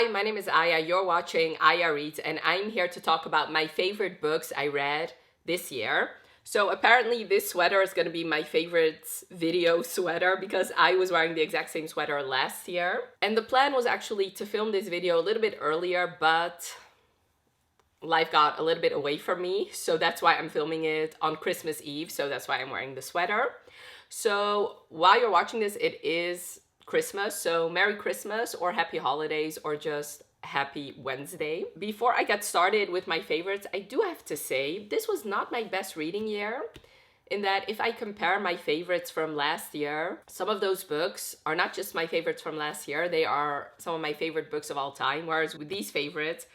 Hi, my name is Aya. You're watching Aya Reads, and I'm here to talk about my favorite books I read this year. So apparently this sweater is going to be my favorite video sweater because I was wearing the exact same sweater last year. And the plan was actually to film this video a little bit earlier, but life got a little bit away from me. So that's why I'm filming it on Christmas Eve. So that's why I'm wearing the sweater. So while you're watching this, it is Christmas. So Merry Christmas or Happy Holidays or just Happy Wednesday. Before I get started with my favorites, I do have to say this was not my best reading year. In that if I compare my favorites from last year, some of those books are not just my favorites from last year, they are some of my favorite books of all time. Whereas with these favorites,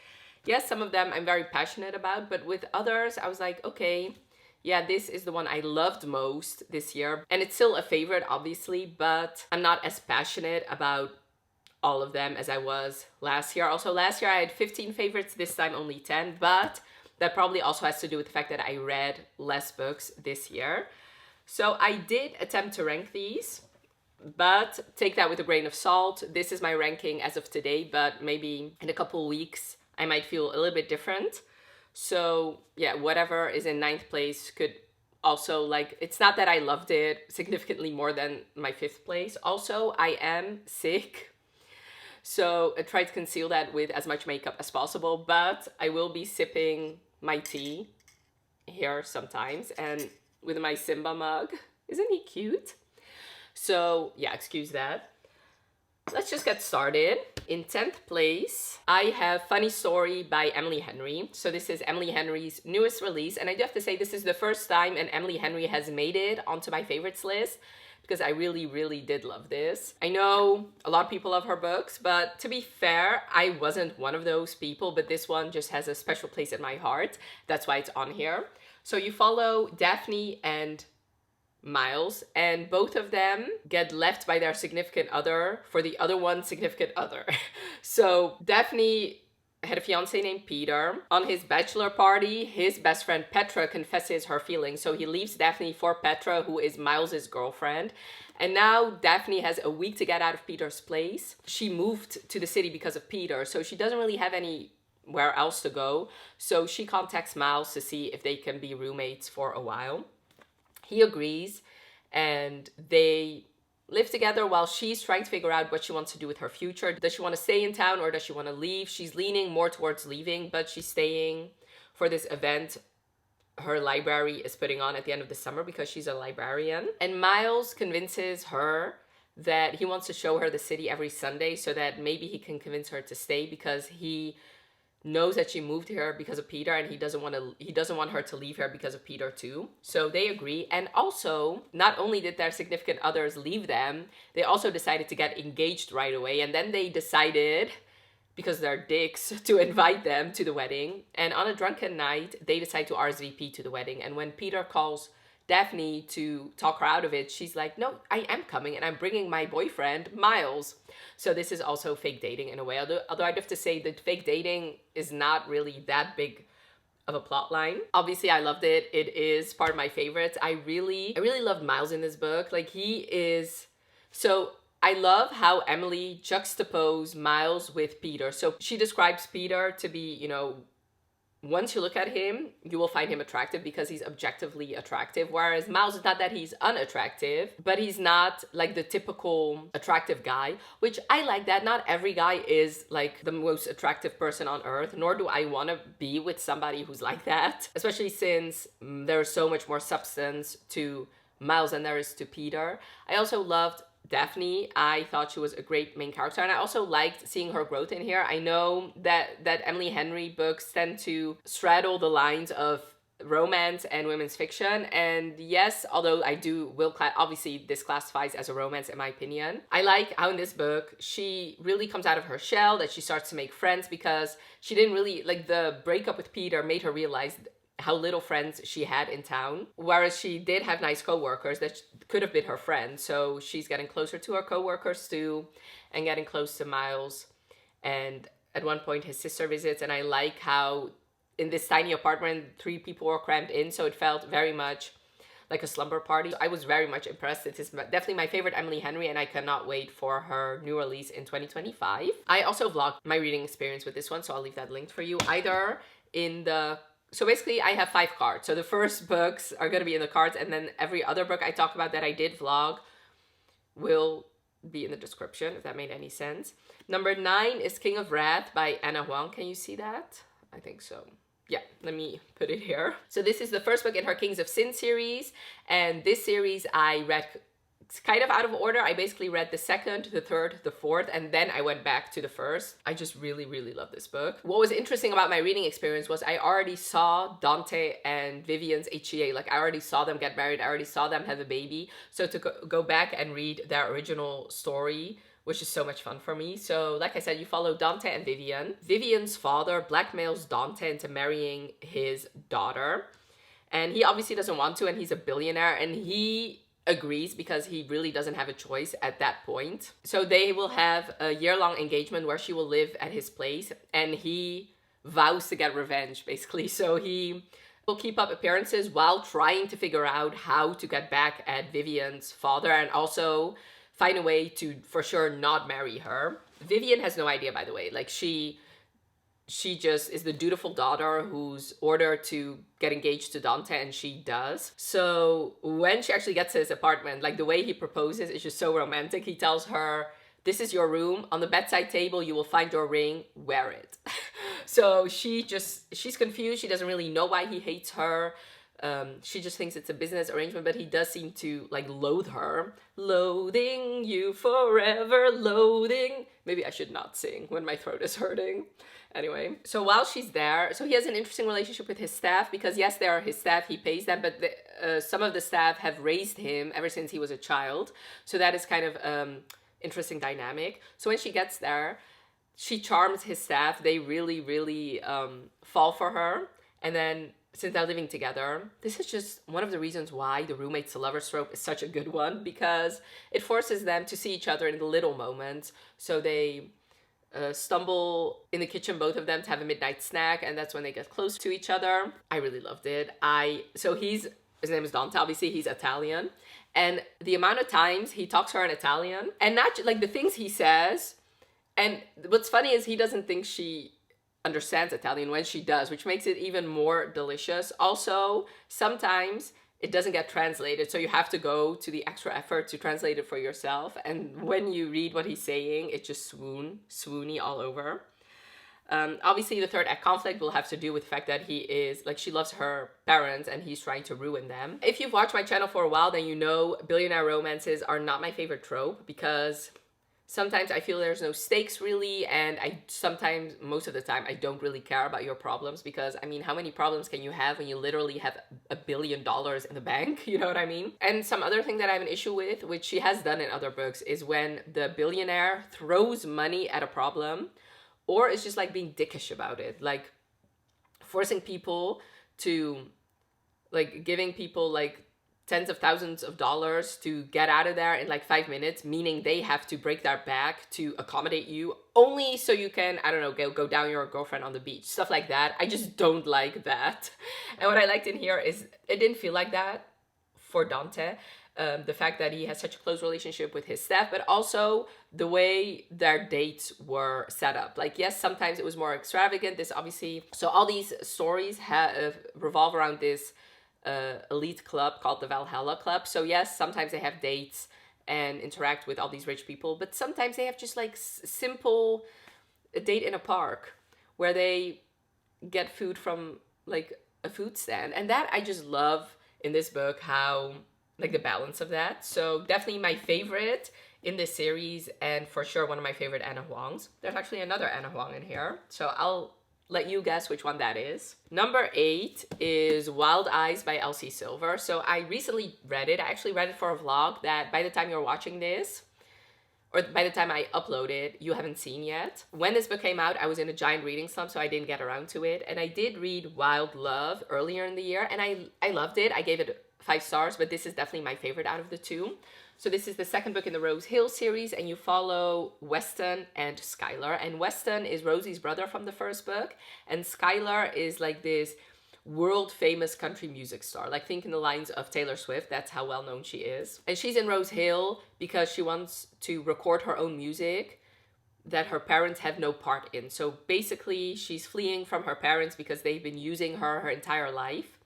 yes, some of them I'm very passionate about, but with others, I was like, okay, yeah, this is the one I loved most this year. And it's still a favorite, obviously, but I'm not as passionate about all of them as I was last year. Also, last year I had 15 favorites, this time only 10, but that probably also has to do with the fact that I read less books this year. So I did attempt to rank these, but take that with a grain of salt. This is my ranking as of today, but maybe in a couple weeks I might feel a little bit different. So yeah, whatever is in 9th place could also, like, it's not that I loved it significantly more than my 5th place. Also, I am sick, so I try to conceal that with as much makeup as possible, but I will be sipping my tea here sometimes and with my Simba mug. Isn't he cute? So yeah, excuse that. Let's just get started. In 10th place, I have Funny Story by Emily Henry. So this is Emily Henry's newest release, and I do have to say this is the first time an Emily Henry has made it onto my favorites list because I really did love this. I know a lot of people love her books, but to be fair, I wasn't one of those people, but this one just has a special place in my heart. That's why it's on here. So you follow Daphne and Miles, and both of them get left by their significant other for the other one's significant other. So Daphne had a fiance named Peter. On his bachelor party, his best friend Petra confesses her feelings, so he leaves Daphne for Petra, who is Miles's girlfriend. And now Daphne has a week to get out of Peter's place. She moved to the city because of Peter, so she doesn't really have anywhere else to go. So she contacts Miles to see if they can be roommates for a while. He agrees, and they live together while she's trying to figure out what she wants to do with her future. Does she want to stay in town or does she want to leave? She's leaning more towards leaving, but she's staying for this event her library is putting on at the end of the summer because she's a librarian. And Miles convinces her that he wants to show her the city every Sunday so that maybe he can convince her to stay because he knows that she moved here because of Peter, and he doesn't want her to leave her because of Peter too. So they agree. And also, not only did their significant others leave them, they also decided to get engaged right away. And then they decided, because they're dicks, to invite them to the wedding. And on a drunken night, they decide to RSVP to the wedding. And when Peter calls Daphne to talk her out of it, she's like, no, I am coming and I'm bringing my boyfriend, Miles. So this is also fake dating in a way. Although I'd have to say that fake dating is not really that big of a plot line. Obviously, I loved it. It is part of my favorites. I really loved Miles in this book. Like, he is... So I love how Emily juxtaposed Miles with Peter. So she describes Peter to be, you know, once you look at him, you will find him attractive because he's objectively attractive. Whereas Miles is not that he's unattractive, but he's not like the typical attractive guy, which I like that. Not every guy is like the most attractive person on earth, nor do I want to be with somebody who's like that, especially since there's so much more substance to Miles than there is to Peter. I also loved Daphne. I thought she was a great main character, and I also liked seeing her growth in here. I know that Emily Henry books tend to straddle the lines of romance and women's fiction, and yes, although obviously this classifies as a romance in my opinion, I like how in this book she really comes out of her shell, that she starts to make friends, because she didn't really, like, the breakup with Peter made her realize how little friends she had in town, whereas she did have nice co-workers that could have been her friends. So she's getting closer to her co-workers too, and getting close to Miles. And at one point his sister visits, and I like how in this tiny apartment 3 people were crammed in, so it felt very much like a slumber party. I was very much impressed. It is definitely my favorite Emily Henry, and I cannot wait for her new release in 2025. I also vlogged my reading experience with this one, so I'll leave that linked for you. Either in the... So basically, I have 5 cards. So the first books are going to be in the cards, and then every other book I talk about that I did vlog will be in the description, if that made any sense. Number 9 is King of Wrath by Anna Huang. Can you see that? I think so. Yeah, let me put it here. So this is the first book in her Kings of Sin series, and this series I read kind of out of order. I basically read the second, the third, the fourth, and then I went back to the first. I just really, really love this book. What was interesting about my reading experience was I already saw Dante and Vivian's HCA. Like, I already saw them get married. I already saw them have a baby. So to go back and read their original story, which is so much fun for me. So like I said, you follow Dante and Vivian. Vivian's father blackmails Dante into marrying his daughter. And he obviously doesn't want to, and he's a billionaire, and he agrees because he really doesn't have a choice at that point. So they will have a year-long engagement where she will live at his place, and he vows to get revenge, basically. So he will keep up appearances while trying to figure out how to get back at Vivian's father, and also find a way to, for sure, not marry her. Vivian has no idea, by the way. Like, she just is the dutiful daughter who's ordered to get engaged to Dante, and she does. So when she actually gets to his apartment, like, the way he proposes is just so romantic. He tells her, this is your room. On the bedside table, you will find your ring. Wear it. So she's confused. She doesn't really know why he hates her. She just thinks it's a business arrangement, but he does seem to, like, loathe her. Loathing you forever, loathing. Maybe I should not sing when my throat is hurting. Anyway, so while she's there, so he has an interesting relationship with his staff, because yes, they are his staff, he pays them, but some of the staff have raised him ever since he was a child. So that is kind of interesting dynamic. So when she gets there, she charms his staff. They really, really fall for her. And then since they're living together, this is just one of the reasons why the roommates to lovers trope is such a good one, because it forces them to see each other in the little moments. So they stumble in the kitchen, both of them, to have a midnight snack, and that's when they get close to each other. I really loved it. So his name is Dante, obviously he's Italian, and the amount of times he talks to her in Italian, and not like the things he says, and what's funny is he doesn't think she understands Italian when she does, which makes it even more delicious. Also, sometimes it doesn't get translated, so you have to go to the extra effort to translate it for yourself. And when you read what he's saying, it's just swoony all over. Obviously, the third act conflict will have to do with the fact that he is, like, she loves her parents and he's trying to ruin them. If you've watched my channel for a while, then you know billionaire romances are not my favorite trope, because sometimes I feel there's no stakes really, and most of the time, I don't really care about your problems, because, I mean, how many problems can you have when you literally have $1 billion in the bank? You know what I mean? And some other thing that I have an issue with, which she has done in other books, is when the billionaire throws money at a problem, or is just, like, being dickish about it, like forcing people to, like, giving people, like, tens of thousands of dollars to get out of there in like 5 minutes, meaning they have to break their back to accommodate you only so you can, I don't know, go down your girlfriend on the beach, stuff like that. I just don't like that. And what I liked in here is it didn't feel like that for Dante. The fact that he has such a close relationship with his staff, but also the way their dates were set up. Like, yes, sometimes it was more extravagant. This obviously, so all these stories revolve around this elite club called the Valhalla Club. So yes, sometimes they have dates and interact with all these rich people, but sometimes they have just like simple date in a park where they get food from like a food stand. And that I just love in this book, how like the balance of that. So definitely my favorite in this series, and for sure one of my favorite Anna Huangs. There's actually another Anna Huang in here, so I'll let you guess which one that is. Number 8 is Wild Eyes by Elsie Silver. So I recently read it. I actually read it for a vlog that by the time you're watching this, or by the time I upload it, you haven't seen yet. When this book came out, I was in a giant reading slump, so I didn't get around to it. And I did read Wild Love earlier in the year, and I loved it. I gave it 5 stars, but this is definitely my favorite out of the two. So this is the second book in the Rose Hill series, and you follow Weston and Skylar. And Weston is Rosie's brother from the first book, and Skylar is like this world famous country music star. Like, think in the lines of Taylor Swift. That's how well known she is. And she's in Rose Hill because she wants to record her own music that her parents have no part in. So basically, she's fleeing from her parents because they've been using her entire life.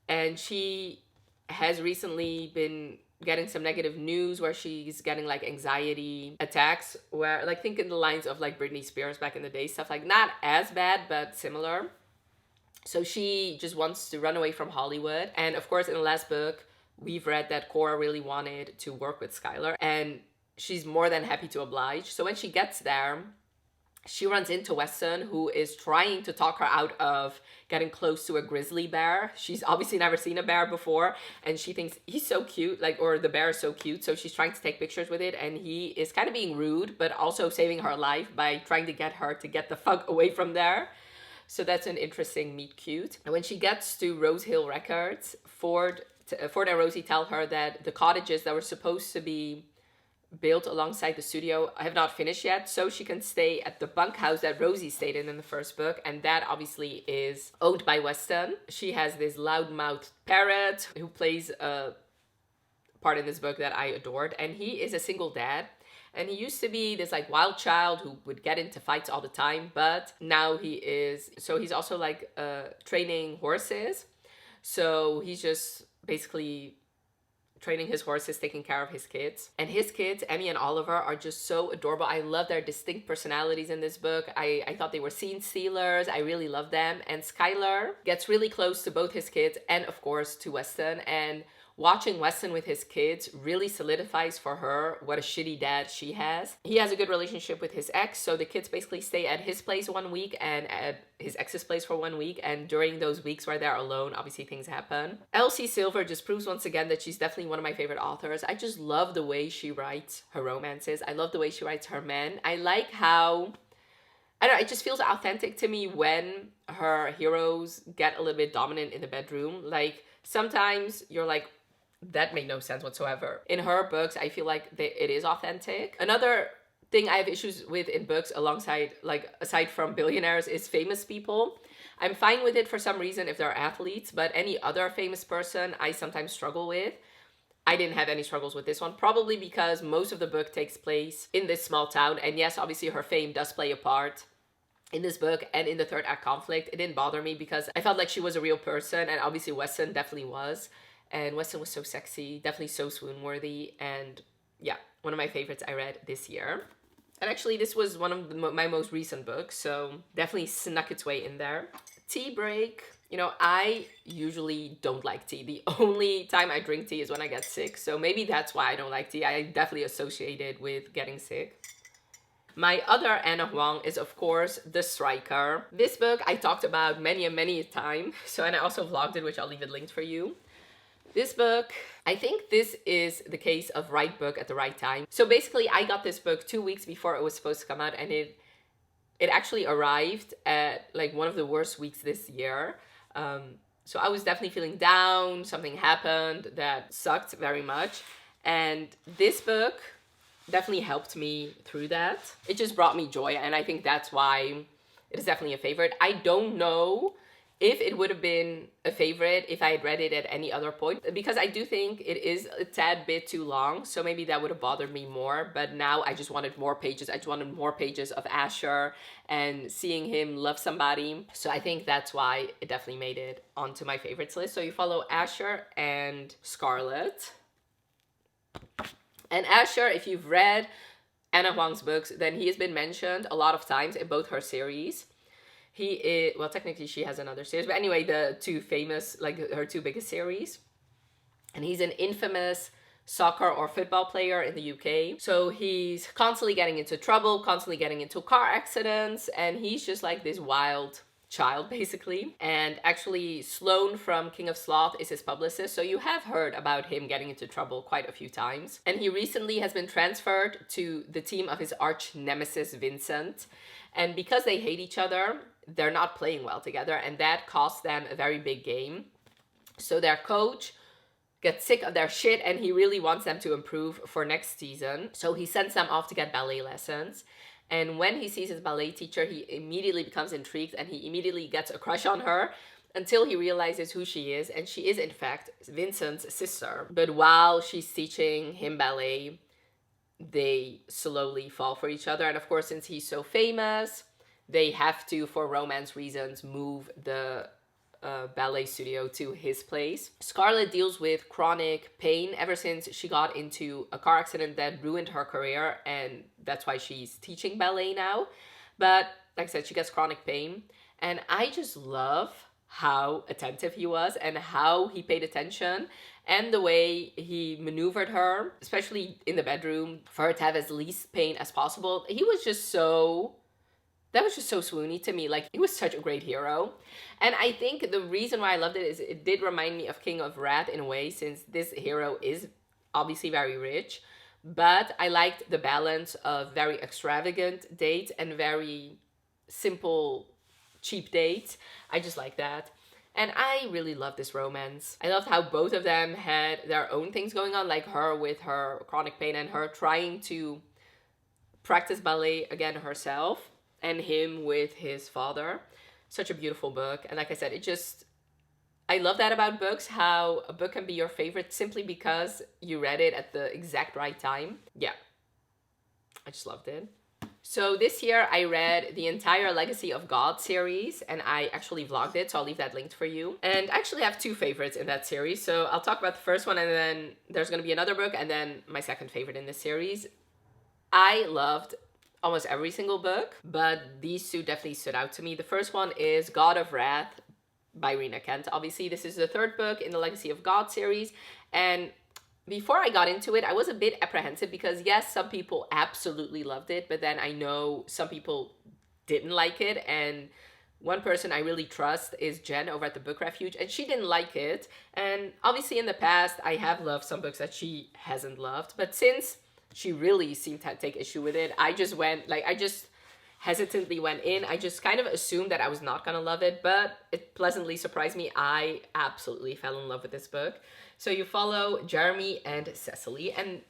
And she has recently been getting some negative news where she's getting like anxiety attacks, where like think in the lines of like Britney Spears back in the day, stuff like not as bad but similar. So she just wants to run away from Hollywood. And of course, in the last book, we've read that Cora really wanted to work with Skylar, and she's more than happy to oblige. So when she gets there, she runs into Weston, who is trying to talk her out of getting close to a grizzly bear. She's obviously never seen a bear before, and she thinks he's so cute, like, or the bear is so cute, so she's trying to take pictures with it, and he is kind of being rude, but also saving her life by trying to get her to get the fuck away from there. So that's an interesting meet cute. And when she gets to Rose Hill Records, Ford and Rosie tell her that the cottages that were supposed to be built alongside the studio have not finished yet, so she can stay at the bunkhouse that Rosie stayed in the first book, and that obviously is owned by Weston. She has this loudmouth parrot who plays a part in this book that I adored, and he is a single dad. And he used to be this like wild child who would get into fights all the time, but now he's also like training horses. So he's just basically training his horses, taking care of his kids. And his kids, Emmy and Oliver, are just so adorable. I love their distinct personalities in this book. I thought they were scene stealers. I really love them. And Skylar gets really close to both his kids and, of course, to Weston. And watching Weston with his kids really solidifies for her what a shitty dad she has. He has a good relationship with his ex, so the kids basically stay at his place 1 week and at his ex's place for 1 week, and during those weeks where they're alone, obviously things happen. Elsie Silver just proves once again that she's definitely one of my favorite authors. I just love the way she writes her romances. I love the way she writes her men. I like how, I don't know, it just feels authentic to me when her heroes get a little bit dominant in the bedroom. Like, sometimes you're like, that made no sense whatsoever. In her books, I feel like it is authentic. Another thing I have issues with in books alongside, like, aside from billionaires, is famous people. I'm fine with it for some reason if they're athletes, but any other famous person I sometimes struggle with. I didn't have any struggles with this one, probably because most of the book takes place in this small town. And yes, obviously her fame does play a part in this book and in the third act conflict. It didn't bother me because I felt like she was a real person, and obviously Weston definitely was. And Weston was so sexy, definitely so swoon-worthy, and yeah, one of my favorites I read this year. And actually, this was one of my most recent books, so definitely snuck its way in there. Tea break. You know, I usually don't like tea. The only time I drink tea is when I get sick, so maybe that's why I don't like tea. I definitely associate it with getting sick. My other Anna Huang is, of course, The Striker. This book I talked about many a time, and I also vlogged it, which I'll leave it linked for you. This book, I think this is the case of right book at the right time. So basically, I got this book 2 weeks before it was supposed to come out, and it actually arrived at like one of the worst weeks this year. So I was definitely feeling down. Something happened that sucked very much. And this book definitely helped me through that. It just brought me joy, and I think that's why it is definitely a favorite. I don't know if it would have been a favorite if I had read it at any other point, because I do think it is a tad bit too long, so maybe that would have bothered me more, but now I just wanted more pages. I just wanted more pages of Asher and seeing him love somebody, so I think that's why it definitely made it onto my favorites list. So you follow Asher and Scarlett. And Asher, if you've read Anna Huang's books, then he has been mentioned a lot of times in both her series. He is, well, technically she has another series, but anyway, the two famous, like her two biggest series. And he's an infamous soccer or football player in the UK. So he's constantly getting into trouble, constantly getting into car accidents, and he's just like this wild child, basically. And actually, Sloane from King of Sloth is his publicist, so you have heard about him getting into trouble quite a few times. And he recently has been transferred to the team of his arch nemesis, Vincent. And because they hate each other, they're not playing well together, and that cost them a very big game. So their coach gets sick of their shit, and he really wants them to improve for next season. So he sends them off to get ballet lessons. And when he sees his ballet teacher, he immediately becomes intrigued, and he immediately gets a crush on her. until he realizes who she is, and she is in fact Vincent's sister. But while she's teaching him ballet, they slowly fall for each other. And of course, since he's so famous, they have to, for romance reasons, move the ballet studio to his place. Scarlett deals with chronic pain ever since she got into a car accident that ruined her career, and that's why she's teaching ballet now. But like I said, she gets chronic pain, and I just love how attentive he was and how he paid attention and the way he maneuvered her, especially in the bedroom, for her to have as least pain as possible. He was just so... that was just so swoony to me. Like, he was such a great hero. And I think the reason why I loved it is it did remind me of King of Wrath in a way, since this hero is obviously very rich. But I liked the balance of very extravagant dates and very simple, cheap dates. I just like that. And I really love this romance. I loved how both of them had their own things going on, like her with her chronic pain and her trying to practice ballet again herself, and him with his father. Such a beautiful book. And like I said, I love that about books, how a book can be your favorite simply because you read it at the exact right time. Yeah, I just loved it. So this year I read the entire Legacy of God series, and I actually vlogged it, so I'll leave that linked for you. And I actually have two favorites in that series, so I'll talk about the first one, and then there's going to be another book, and then my second favorite in this series. I loved almost every single book, but these two definitely stood out to me. The first one is God of Wrath by Rena Kent. Obviously, this is the third book in the Legacy of God series, and before I got into it, I was a bit apprehensive because yes, some people absolutely loved it, but then I know some people didn't like it, and one person I really trust is Jen over at the Book Refuge, and she didn't like it. And obviously in the past, I have loved some books that she hasn't loved, but since she really seemed to take issue with it, I just hesitantly went in. I just kind of assumed that I was not gonna love it, but it pleasantly surprised me. I absolutely fell in love with this book. So you follow Jeremy and Cecily, and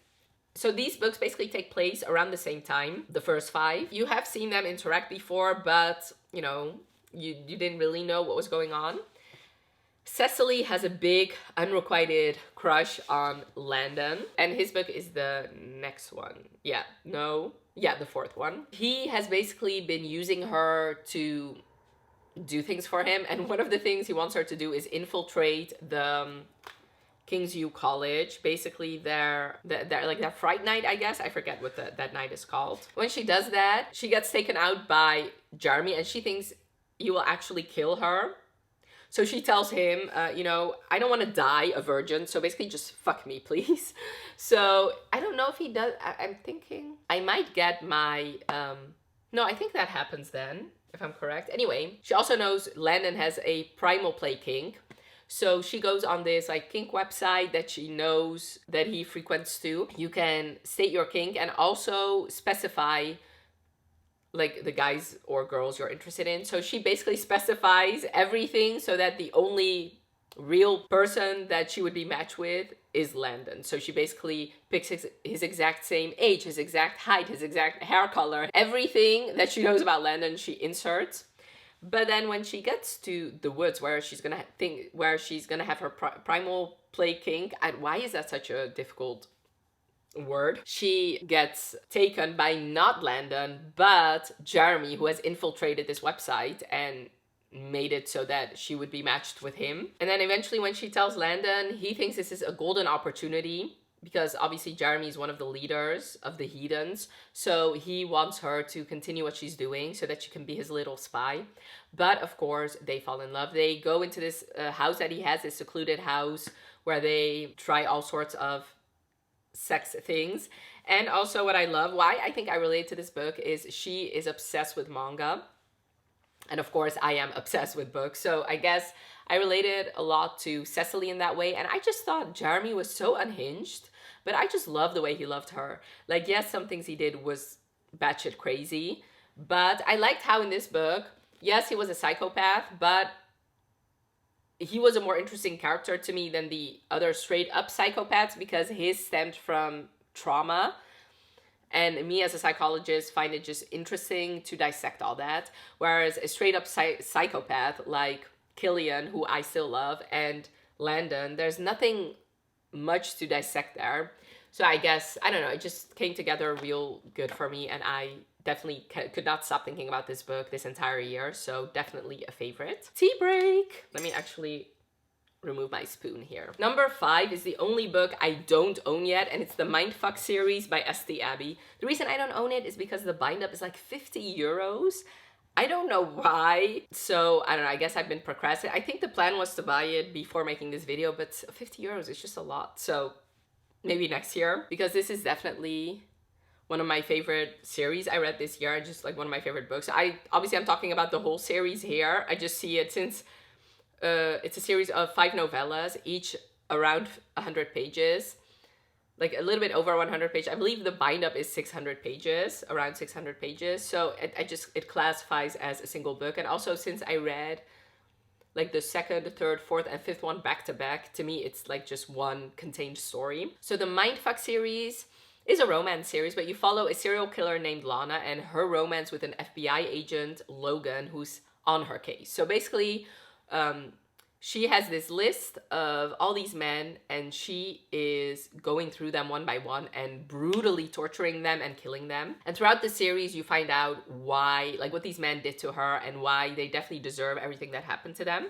so these books basically take place around the same time, the first 5. You have seen them interact before, but you didn't really know what was going on. Cecily has a big unrequited crush on Landon, and his book is the next one. The 4th one. He has basically been using her to do things for him, and one of the things he wants her to do is infiltrate the Kingsview College, basically their fright night, I guess. I forget what that night is called. When she does that, she gets taken out by Jeremy, and she thinks he will actually kill her. So she tells him, I don't want to die a virgin, so basically just fuck me, please. So I don't know if he does. I'm thinking I might get my, no, I think that happens then, if I'm correct. Anyway, she also knows Landon has a primal play kink. So she goes on this kink website that she knows that he frequents too. You can state your kink and also specify the guys or girls you're interested in. So she basically specifies everything so that the only real person that she would be matched with is Landon. So she basically picks his exact same age, his exact height, his exact hair color, everything that she knows about Landon she inserts. But then when she gets to the woods where she's gonna have her primal play kink, and why is that such a difficult word? She gets taken by not Landon, but Jeremy, who has infiltrated this website and made it so that she would be matched with him. And then eventually when she tells Landon, he thinks this is a golden opportunity because obviously Jeremy is one of the leaders of the Heathens. So he wants her to continue what she's doing so that she can be his little spy. But of course, they fall in love. They go into this house that he has, this secluded house where they try all sorts of sex things. And also what I love, why I think I relate to this book, is she is obsessed with manga. And of course, I am obsessed with books. So I guess I related a lot to Cecily in that way. And I just thought Jeremy was so unhinged, but I just love the way he loved her. Yes, some things he did was batshit crazy, but I liked how in this book, yes, he was a psychopath, but he was a more interesting character to me than the other straight up psychopaths because his stemmed from trauma. And me as a psychologist find it just interesting to dissect all that. Whereas a straight up psychopath like Killian, who I still love, and Landon, there's nothing much to dissect there. So I guess, I don't know, it just came together real good for me, and I definitely could not stop thinking about this book this entire year, so definitely a favorite. Tea break! Let me actually remove my spoon here. Number 5 is the only book I don't own yet, and it's the Mindfuck series by St. Abbey. The reason I don't own it is because the bind-up is like 50 euros. I don't know why, so I don't know, I guess I've been procrastinating. I think the plan was to buy it before making this video, but 50 euros is just a lot, so maybe next year, because this is definitely one of my favorite series I read this year. Just like one of my favorite books. Obviously I'm talking about the whole series here. I just see it since it's a series of 5 novellas, each around 100 pages, like a little bit over 100 pages. I believe the bind-up is 600 pages, around 600 pages. So it classifies as a single book. And also, since I read like the second, third, fourth, and fifth one back to back, to me it's like just one contained story. So the Mindfuck series is a romance series, but you follow a serial killer named Lana and her romance with an FBI agent, Logan, who's on her case. So basically, she has this list of all these men, and she is going through them one by one and brutally torturing them and killing them. And throughout the series, you find out why, like what these men did to her and why they definitely deserve everything that happened to them.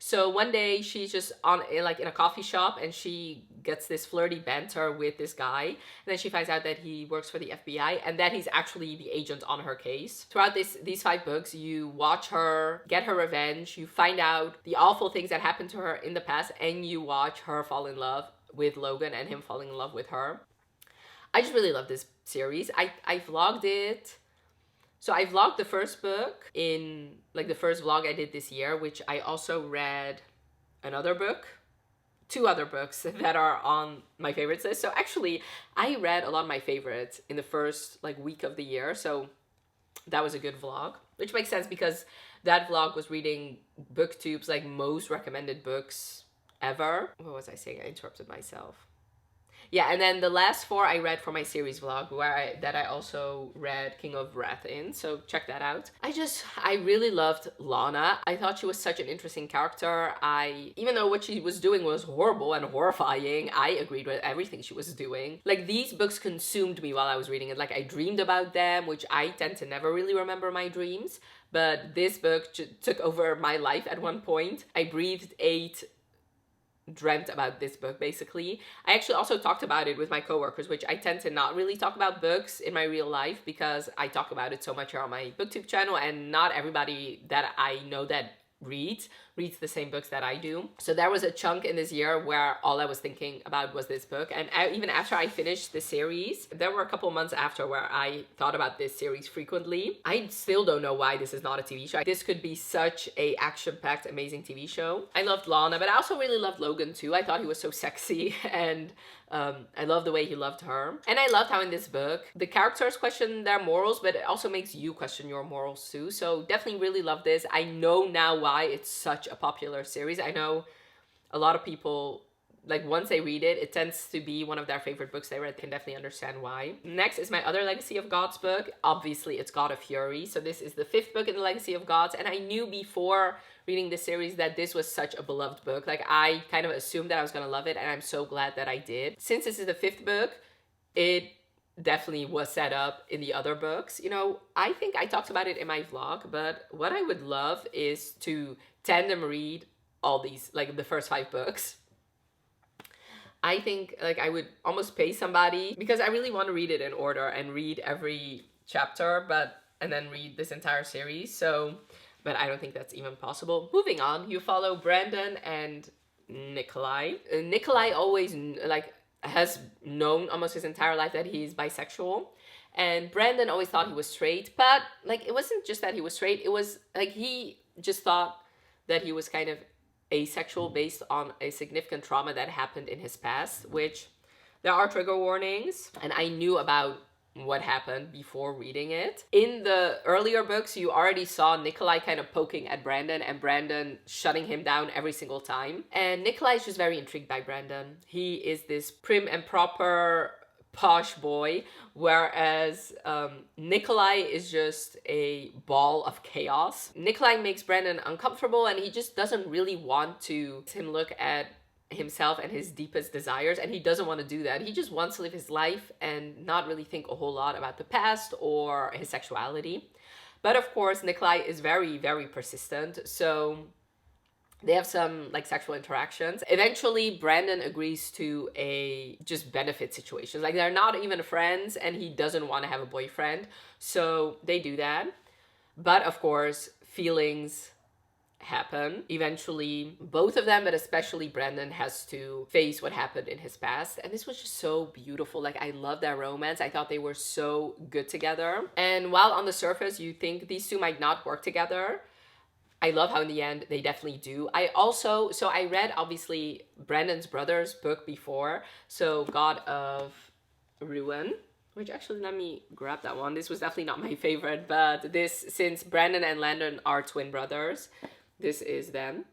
So one day she's just in a coffee shop, and she gets this flirty banter with this guy, and then she finds out that he works for the FBI and that he's actually the agent on her case. Throughout these 5 books, you watch her get her revenge, you find out the awful things that happened to her in the past, and you watch her fall in love with Logan and him falling in love with her. I just really love this series. I vlogged it. So I vlogged the first book in, like, the first vlog I did this year, which I also read another book, 2 other books that are on my favorites list. So actually, I read a lot of my favorites in the first, like, week of the year. So that was a good vlog, which makes sense because that vlog was reading BookTube's, like, most recommended books ever. What was I saying? I interrupted myself. Yeah, and then the last 4 I read for my series vlog, that I also read King of Wrath in, so check that out. I really loved Lana. I thought she was such an interesting character. Even though what she was doing was horrible and horrifying, I agreed with everything she was doing. Like, these books consumed me while I was reading it. Like, I dreamed about them, which I tend to never really remember my dreams, but this book took over my life at one point. I breathed, ate, dreamt about this book, basically. I actually also talked about it with my coworkers, which I tend to not really talk about books in my real life because I talk about it so much here on my BookTube channel, and not everybody that I know that reads the same books that I do. So there was a chunk in this year where all I was thinking about was this book, and even after I finished the series, there were a couple months after where I thought about this series frequently. I still don't know why this is not a TV show. This could be such a action-packed, amazing TV show. I loved Lana, but I also really loved Logan too. I thought he was so sexy, and I love the way he loved her. And I loved how in this book, the characters question their morals, but it also makes you question your morals too. So definitely really love this. I know now why it's such a popular series. I know a lot of people, like, once they read it, it tends to be one of their favorite books they read. Can definitely understand why. Next is my other Legacy of Gods book. Obviously, it's God of Fury. So this is the 5th book in the Legacy of Gods, and I knew before reading this series that this was such a beloved book. Like, I kind of assumed that I was gonna love it, and I'm so glad that I did. Since this is the 5th book, it definitely was set up in the other books. You know, I think I talked about it in my vlog, but what I would love is to tandem read all these, like, the first 5 books. I think, like, I would almost pay somebody, because I really want to read it in order and read every chapter, and then read this entire series. So, but I don't think that's even possible. Moving on, you follow Brandon and Nikolai. Nikolai always, like, has known almost his entire life that he's bisexual. And Brandon always thought he was straight, but, like, it wasn't just that he was straight. It was, like, he just thought that he was kind of asexual based on a significant trauma that happened in his past, which there are trigger warnings, and I knew about what happened before reading it. In the earlier books, you already saw Nikolai kind of poking at Brandon and Brandon shutting him down every single time. And Nikolai is just very intrigued by Brandon. He is this prim and proper posh boy, whereas Nikolai is just a ball of chaos. Nikolai makes Brandon uncomfortable, and he just doesn't really want to him look at himself and his deepest desires, and he doesn't want to do that. He just wants to live his life and not really think a whole lot about the past or his sexuality. But of course, Nikolai is very, very persistent, so they have some like sexual interactions. Eventually, Brandon agrees to a just benefit situation. Like they're not even friends, and he doesn't want to have a boyfriend, so they do that. But of course, feelings happen. Eventually, both of them, but especially Brandon, has to face what happened in his past. And this was just so beautiful. Like, I love their romance. I thought they were so good together. And while on the surface, you think these two might not work together, I love how in the end they definitely do. I read obviously Brandon's brother's book before, so God of Ruin, which actually, let me grab that one. This was definitely not my favorite, but this, since Brandon and Landon are twin brothers, this is them.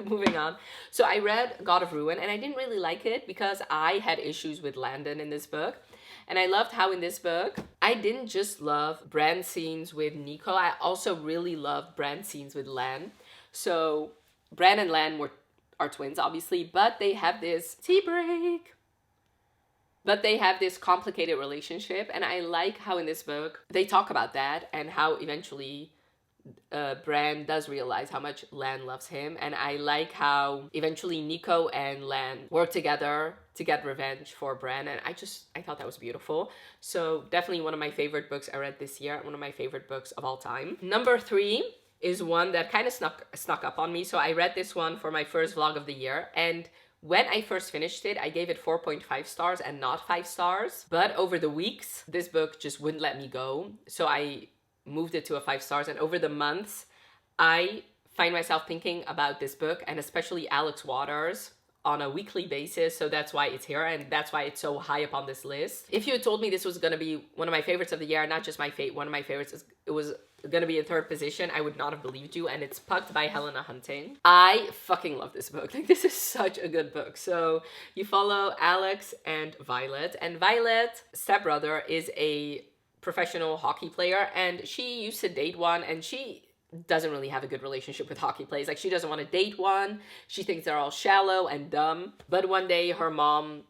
Moving on. So I read God of Ruin, and I didn't really like it because I had issues with Landon in this book. And I loved how in this book, I didn't just love Bran's scenes with Nico, I also really loved Bran's scenes with Lan. So Bran and Lan are twins, obviously, but they have this tea break. But they have this complicated relationship, and I like how in this book they talk about that and how eventually Bran does realize how much Lan loves him. And I like how eventually Nico and Lan work together to get revenge for Bran, and I thought that was beautiful. So definitely one of my favorite books I read this year, one of my favorite books of all time. Number 3 is one that kind of snuck up on me. So I read this one for my first vlog of the year, and when I first finished it, I gave it 4.5 stars and not 5 stars. But over the weeks, this book just wouldn't let me go. So I moved it to a 5 stars. And over the months, I find myself thinking about this book, and especially Alex Waters, on a weekly basis. So that's why it's here, and that's why it's so high up on this list. If you had told me this was going to be one of my favorites of the year, not just my one of my favorites, it was going to be in third position, I would not have believed you. And it's Pucked by Helena Hunting. I fucking love this book. Like, this is such a good book. So you follow Alex and Violet, and Violet's stepbrother is a professional hockey player, and she used to date one, and she doesn't really have a good relationship with hockey players. Like, she doesn't want to date one. She thinks they're all shallow and dumb. But one day her mom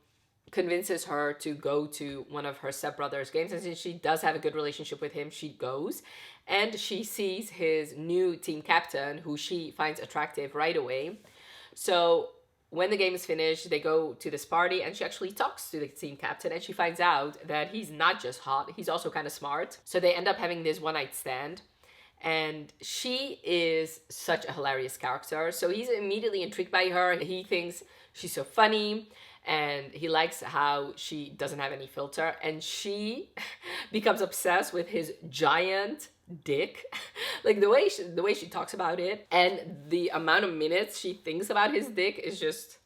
convinces her to go to one of her stepbrother's games, and since she does have a good relationship with him, she goes, and she sees his new team captain, who she finds attractive right away. So when the game is finished, they go to this party, and she actually talks to the team captain, and she finds out that he's not just hot, he's also kind of smart. So they end up having this one-night stand, and she is such a hilarious character. So he's immediately intrigued by her. He thinks she's so funny, and he likes how she doesn't have any filter, and she becomes obsessed with his giant dick. Like, the way she talks about it, and the amount of minutes she thinks about his dick is just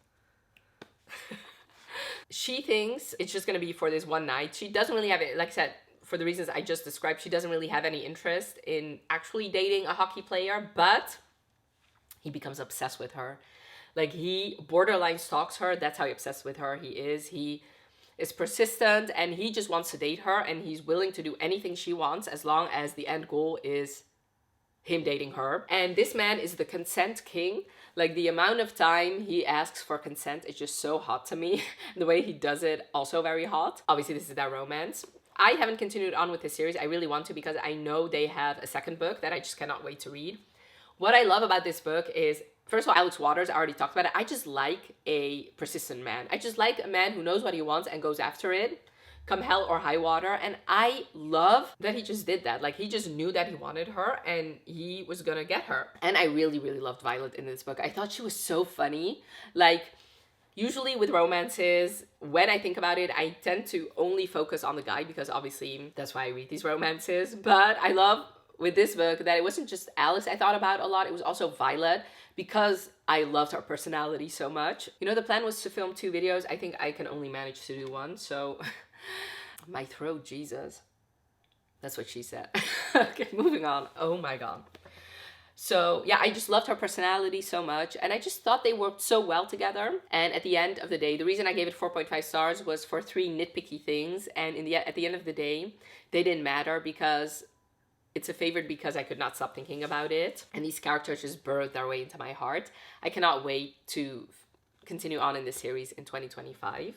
she thinks it's just gonna be for this one night. She doesn't really have it, like I said, for the reasons I just described, she doesn't really have any interest in actually dating a hockey player, but he becomes obsessed with her. Like, he borderline stalks her. That's how obsessed with her he is. He is persistent, and he just wants to date her, and he's willing to do anything she wants as long as the end goal is him dating her. And this man is the consent king. Like, the amount of time he asks for consent is just so hot to me. The way he does it, also very hot. Obviously, this is their romance. I haven't continued on with this series. I really want to, because I know they have a second book that I just cannot wait to read. What I love about this book is, first of all, Alex Waters, I already talked about it. I just like a persistent man. I just like a man who knows what he wants and goes after it, come hell or high water. And I love that he just did that. Like, he just knew that he wanted her, and he was gonna get her. And I really, really loved Violet in this book. I thought she was so funny. Like, usually with romances, when I think about it, I tend to only focus on the guy, because obviously that's why I read these romances. But I love with this book that it wasn't just Alex I thought about a lot, it was also Violet, because I loved her personality so much. You know, the plan was to film 2 videos. I think I can only manage to do 1, so my throat, Jesus. That's what she said. Okay, moving on. Oh my god. So yeah, I just loved her personality so much, and I just thought they worked so well together. And at the end of the day, the reason I gave it 4.5 stars was for three nitpicky things, and at the end of the day, they didn't matter because it's a favorite because I could not stop thinking about it, and these characters just burrowed their way into my heart. I cannot wait to continue on in this series in 2025.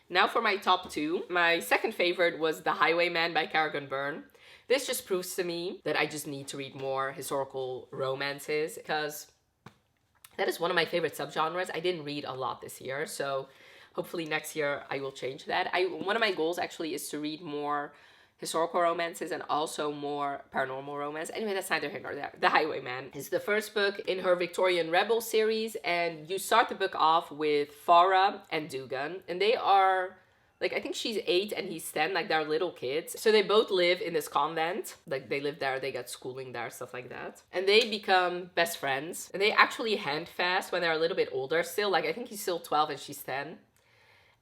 Now for my top two. My second favorite was The Highwayman by Kerrigan Byrne. This just proves to me that I just need to read more historical romances, because that is one of my favorite subgenres. I didn't read a lot this year, so hopefully next year I will change that. One of my goals actually is to read more historical romances and also more paranormal romance. Anyway, that's neither here nor there. The Highwayman is the first book in her Victorian Rebel series, and you start the book off with Farah and Dugan, and they are, like, I think she's 8 and he's 10, like they're little kids. So they both live in this convent, like they live there, they get schooling there, stuff like that. And they become best friends, and they actually hand fast when they're a little bit older still. Like I think he's still 12 and she's 10.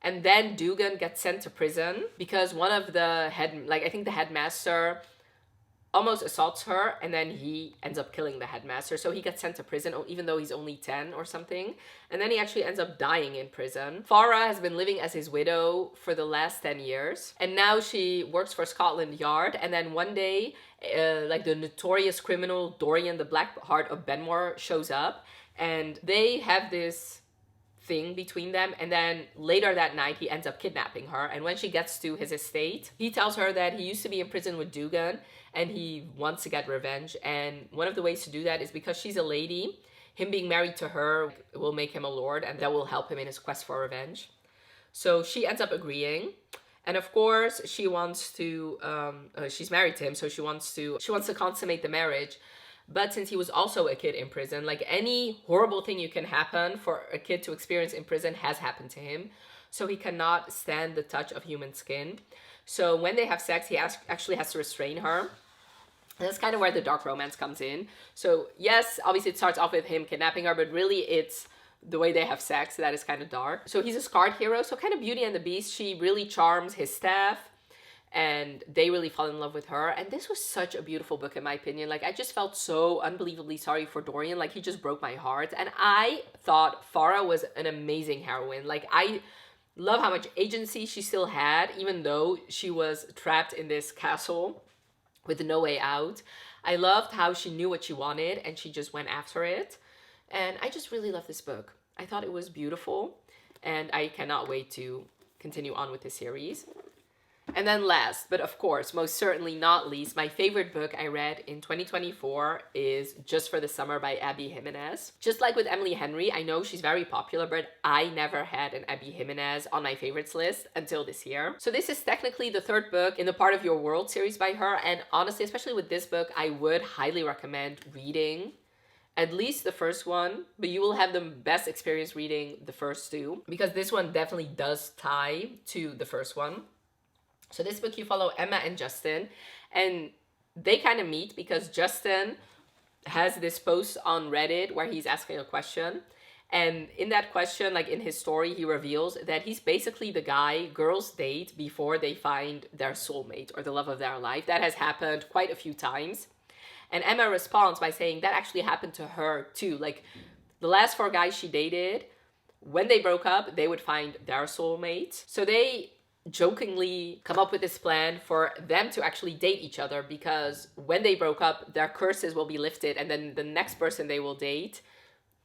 And then Dugan gets sent to prison because one of the I think the headmaster almost assaults her, and then he ends up killing the headmaster. So he gets sent to prison even though he's only 10 or something. And then he actually ends up dying in prison. Farah has been living as his widow for the last 10 years. And now she works for Scotland Yard. And then one day, like the notorious criminal Dorian, the Black Heart of Benmore, shows up. And they have this thing between them, and then later that night he ends up kidnapping her. And when she gets to his estate, he tells her that he used to be in prison with Dugan and he wants to get revenge, and one of the ways to do that is because she's a lady, him being married to her will make him a lord, and that will help him in his quest for revenge. So she ends up agreeing, and of course she wants to she's married to him, so she wants to consummate the marriage. But since he was also a kid in prison, like any horrible thing you can happen for a kid to experience in prison has happened to him. So he cannot stand the touch of human skin. So when they have sex, he actually has to restrain her. And that's kind of where the dark romance comes in. So yes, obviously it starts off with him kidnapping her, but really it's the way they have sex that is kind of dark. So he's a scarred hero. So kind of Beauty and the Beast, she really charms his staff, and they really fall in love with her. And this was such a beautiful book in my opinion. Like I just felt so unbelievably sorry for Dorian. Like he just broke my heart. And I thought Farah was an amazing heroine. Like I love how much agency she still had, even though she was trapped in this castle with no way out. I loved how she knew what she wanted and she just went after it. And I just really love this book. I thought it was beautiful, and I cannot wait to continue on with this series. And then last, but of course, most certainly not least, my favorite book I read in 2024 is Just for the Summer by Abby Jimenez. Just like with Emily Henry, I know she's very popular, but I never had an Abby Jimenez on my favorites list until this year. So this is technically the third book in the Part of Your World series by her, and honestly, especially with this book, I would highly recommend reading at least the first one, but you will have the best experience reading the first two, because this one definitely does tie to the first one. So this book, you follow Emma and Justin, and they kind of meet because Justin has this post on Reddit where he's asking a question. And in that question, like in his story, he reveals that he's basically the guy girls date before they find their soulmate or the love of their life. That has happened quite a few times. And Emma responds by saying that actually happened to her too. Like the last 4 guys she dated, when they broke up, they would find their soulmate. So they jokingly come up with this plan for them to actually date each other, because when they broke up, their curses will be lifted, and then the next person they will date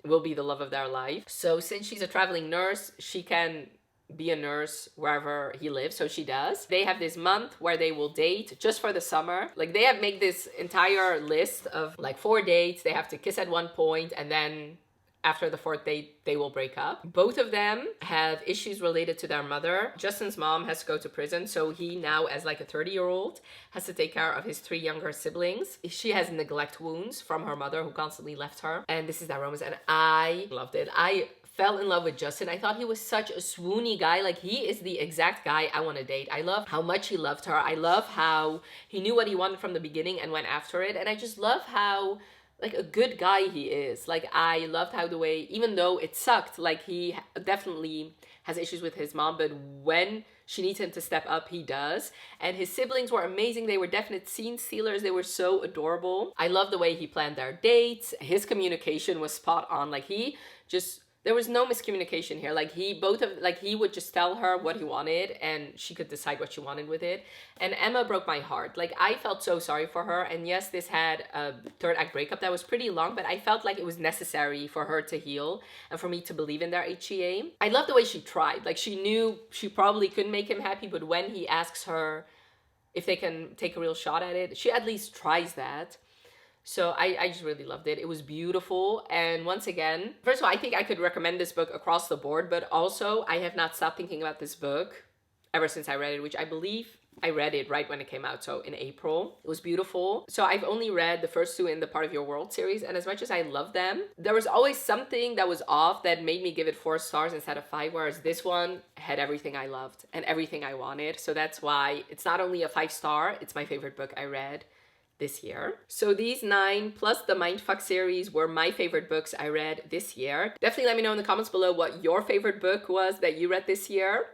will be the love of their life. So since she's a traveling nurse, she can be a nurse wherever he lives, so she does. They have this month where they will date just for the summer. Like they have made this entire list of like 4 dates. They have to kiss at one point, and then after the 4th date, they will break up. Both of them have issues related to their mother. Justin's mom has to go to prison, so he now, as like a 30-year-old, has to take care of his 3 younger siblings. She has neglect wounds from her mother, who constantly left her. And this is their romance, and I loved it. I fell in love with Justin. I thought he was such a swoony guy. Like he is the exact guy I want to date. I love how much he loved her. I love how he knew what he wanted from the beginning and went after it. And I just love how like a good guy he is. Like I loved how the way, even though it sucked, like he definitely has issues with his mom, but when she needs him to step up, he does. And his siblings were amazing. They were definite scene stealers. They were so adorable. I love the way he planned their dates. His communication was spot on. Like he just, there was no miscommunication here. Like he would just tell her what he wanted and she could decide what she wanted with it. And Emma broke my heart. Like I felt so sorry for her. And yes, this had a third act breakup that was pretty long, but I felt like it was necessary for her to heal and for me to believe in their HEA. I love the way she tried. Like she knew she probably couldn't make him happy, but when he asks her if they can take a real shot at it, she at least tries that. So I just really loved it. It was beautiful. And once again, first of all, I think I could recommend this book across the board, but also I have not stopped thinking about this book ever since I read it, which I believe I read it right when it came out, so in April. It was beautiful. So I've only read the first two in the Part of Your World series, and as much as I love them, there was always something that was off that made me give it 4 stars instead of 5, whereas this one had everything I loved and everything I wanted. So that's why it's not only a 5-star, it's my favorite book I read this year. So these 9 plus the Mindfuck series were my favorite books I read this year. Definitely let me know in the comments below what your favorite book was that you read this year.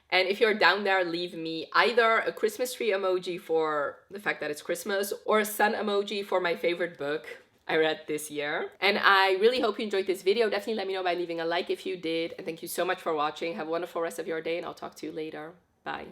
And if you're down there, leave me either a Christmas tree emoji for the fact that it's Christmas or a sun emoji for my favorite book I read this year. And I really hope you enjoyed this video. Definitely let me know by leaving a like if you did. And thank you so much for watching. Have a wonderful rest of your day and I'll talk to you later. Bye.